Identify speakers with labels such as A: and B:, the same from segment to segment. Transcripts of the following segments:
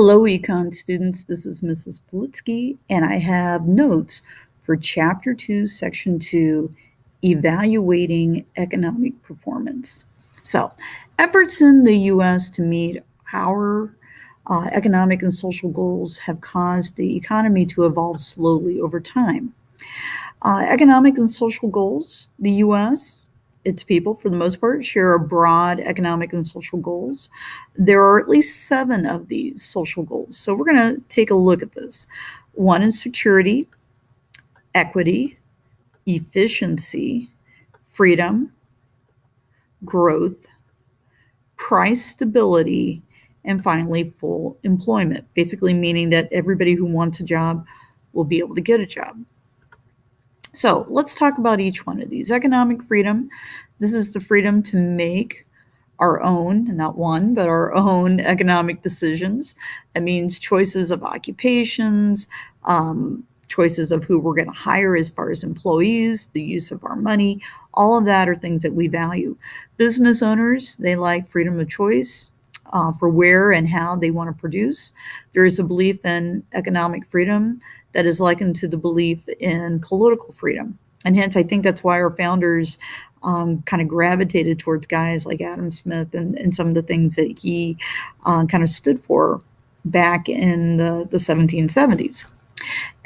A: Hello, Econ students. This is Mrs. Politsky, and I have notes for Chapter 2, Section 2, Evaluating Economic Performance. So, efforts in the U.S. to meet our economic and social goals have caused the economy to evolve slowly over time. Economic and social goals, the U.S., its people, for the most part, share a broad economic and social goals. There are at least 7 of these social goals. So we're going to take a look at this. One is security, equity, efficiency, freedom, growth, price stability, and finally, full employment, basically meaning that everybody who wants a job will be able to get a job. So let's talk about each one of these. Economic freedom. This is the freedom to make our own, not one, but our own economic decisions. That means choices of occupations, choices of who we're going to hire as far as employees, the use of our money. All of that are things that we value. Business owners, they like freedom of choice for where and how they want to produce. There is a belief in economic freedom that is likened to the belief in political freedom. And hence, I think that's why our founders kind of gravitated towards guys like Adam Smith and some of the things that he kind of stood for back in the 1770s.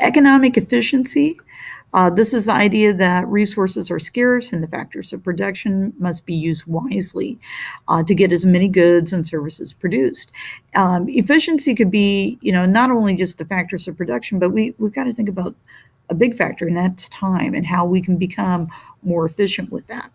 A: Economic efficiency. This is the idea that resources are scarce and the factors of production must be used wisely to get as many goods and services produced. Efficiency could be, not only just the factors of production, but we've got to think about a big factor, and that's time and how we can become more efficient with that.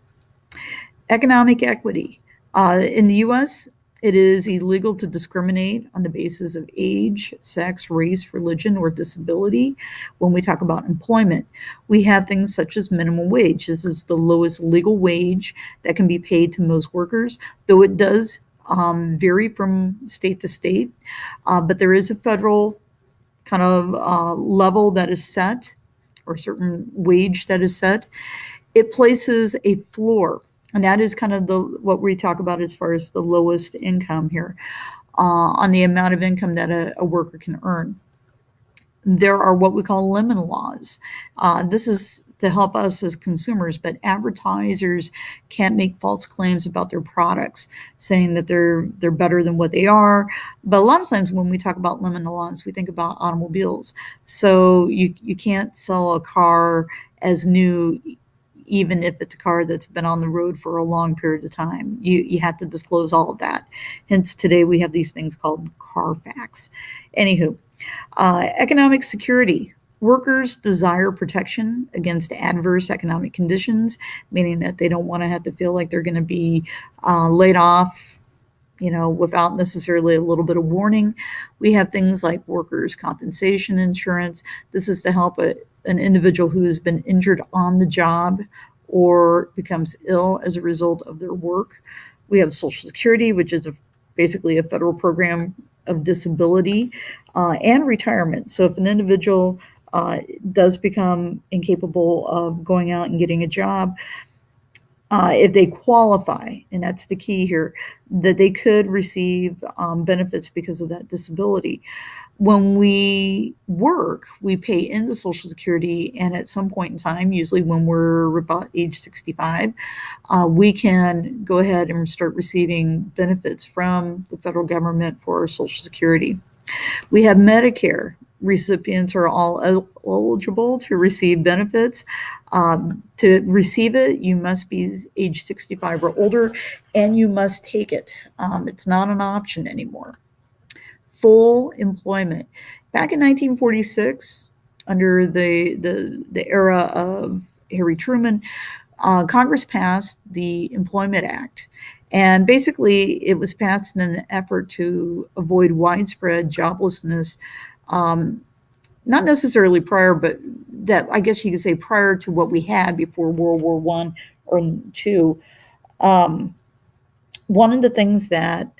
A: Economic equity. In the U.S., it is illegal to discriminate on the basis of age, sex, race, religion, or disability. When we talk about employment, we have things such as minimum wage. This is the lowest legal wage that can be paid to most workers, though it does vary from state to state. But there is a federal kind of level that is set, or a certain wage that is set. It places a floor. And that is kind of what we talk about as far as the lowest income here, on the amount of income that a worker can earn. There are what we call lemon laws. This is to help us as consumers, but advertisers can't make false claims about their products, saying that they're better than what they are. But a lot of times when we talk about lemon laws, we think about automobiles. So you can't sell a car as new, even if it's a car that's been on the road for a long period of time. You have to disclose all of that. Hence, today we have these things called Carfax. Anywho, economic security. Workers desire protection against adverse economic conditions, meaning that they don't want to have to feel like they're going to be laid off, without necessarily a little bit of warning. We have things like workers' compensation insurance. This is to help an individual who has been injured on the job or becomes ill as a result of their work. We have Social Security, which is basically a federal program of disability and retirement. So if an individual does become incapable of going out and getting a job, if they qualify, and that's the key here, that they could receive benefits because of that disability. When we work, we pay into Social Security, and at some point in time, usually when we're about age 65, we can go ahead and start receiving benefits from the federal government for our Social Security. We have Medicare. Recipients are all eligible to receive benefits. To receive it, you must be age 65 or older, and you must take it. It's not an option anymore. Full employment. Back in 1946, under the era of Harry Truman, Congress passed the Employment Act. And basically, it was passed in an effort to avoid widespread joblessness, not necessarily prior, but that I guess you could say prior to what we had before World War I or II. One of the things that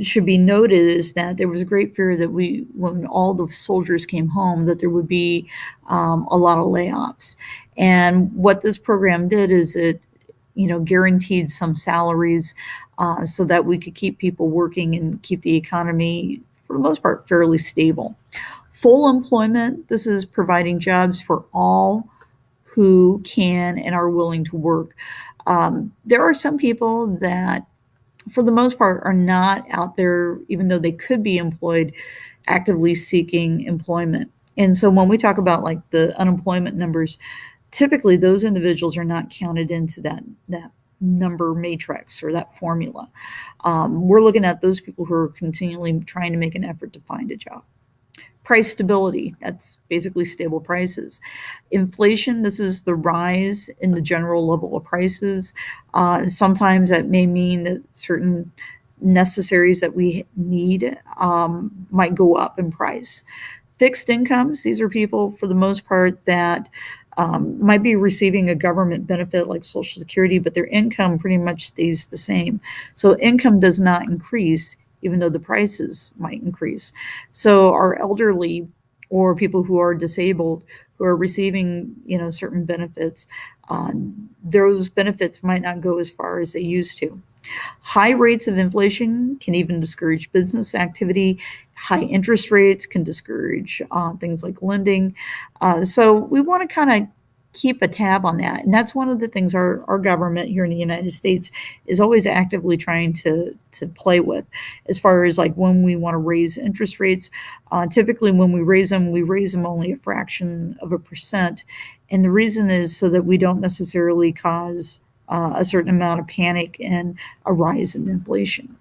A: should be noted is that there was a great fear that when all the soldiers came home, that there would be a lot of layoffs. And what this program did is it guaranteed some salaries so that we could keep people working and keep the economy for the most part, fairly stable. Full employment, this is providing jobs for all who can and are willing to work. There are some people that, for the most part, are not out there, even though they could be employed, actively seeking employment. And so when we talk about like the unemployment numbers, typically those individuals are not counted into that number matrix or that formula. We're looking at those people who are continually trying to make an effort to find a job. Price stability, that's basically stable prices. Inflation, this is the rise in the general level of prices. Sometimes that may mean that certain necessaries that we need might go up in price. Fixed incomes, these are people for the most part that might be receiving a government benefit like Social Security, but their income pretty much stays the same. So income does not increase, even though the prices might increase. So our elderly or people who are disabled who are receiving, certain benefits, those benefits might not go as far as they used to. High rates of inflation can even discourage business activity. High interest rates can discourage things like lending. So we want to kind of keep a tab on that. And that's one of the things our government here in the United States is always actively trying to play with as far as like when we want to raise interest rates. Typically when we raise them only a fraction of a percent. And the reason is so that we don't necessarily cause a certain amount of panic and a rise in inflation.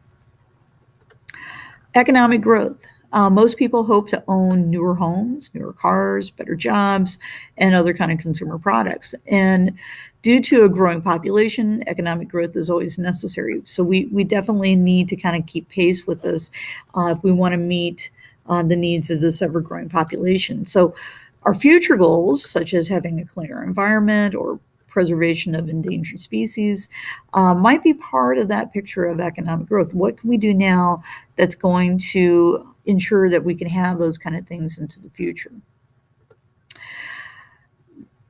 A: Economic growth. Most people hope to own newer homes, newer cars, better jobs, and other kind of consumer products. And due to a growing population, economic growth is always necessary. So we definitely need to kind of keep pace with this if we want to meet the needs of this ever-growing population. So our future goals, such as having a cleaner environment or preservation of endangered species, might be part of that picture of economic growth. What can we do now that's going to ensure that we can have those kind of things into the future?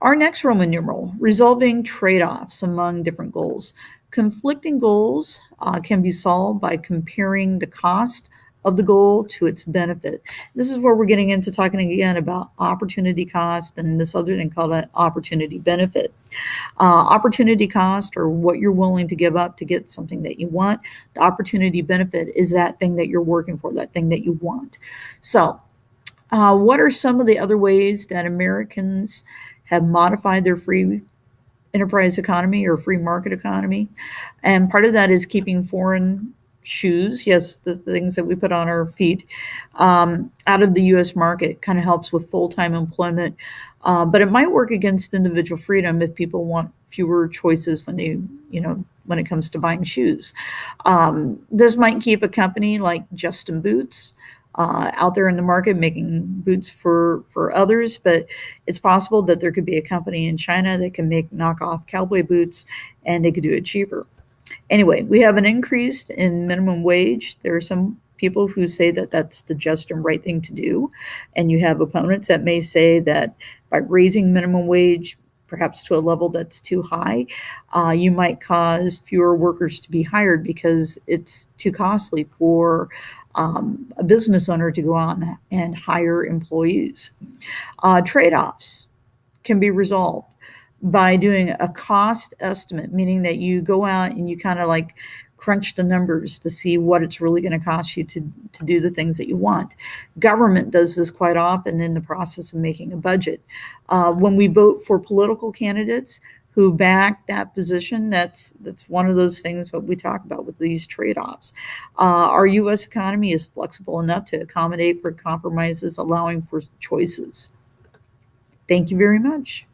A: Our next Roman numeral, resolving trade-offs among different goals. Conflicting goals can be solved by comparing the cost of the goal to its benefit. This is where we're getting into talking again about opportunity cost and this other thing called an opportunity benefit. Opportunity cost, or what you're willing to give up to get something that you want. The opportunity benefit is that thing that you're working for, that thing that you want. So what are some of the other ways that Americans have modified their free enterprise economy or free market economy? And part of that is keeping foreign shoes, yes, the things that we put on our feet, out of the U.S. market. Kind of helps with full-time employment, but it might work against individual freedom if people want fewer choices when when it comes to buying shoes. This might keep a company like Justin Boots out there in the market making boots for others, but it's possible that there could be a company in China that can make knockoff cowboy boots and they could do it cheaper. Anyway, we have an increase in minimum wage. There are some people who say that that's the just and right thing to do. And you have opponents that may say that by raising minimum wage, perhaps to a level that's too high, you might cause fewer workers to be hired because it's too costly for a business owner to go out and hire employees. Trade-offs can be resolved by doing a cost estimate, meaning that you go out and you kind of like crunch the numbers to see what it's really going to cost you to do the things that you want. Government does this quite often in the process of making a budget. When we vote for political candidates who back that position, that's one of those things that we talk about with these trade-offs. Our U.S. economy is flexible enough to accommodate for compromises, allowing for choices. Thank you very much.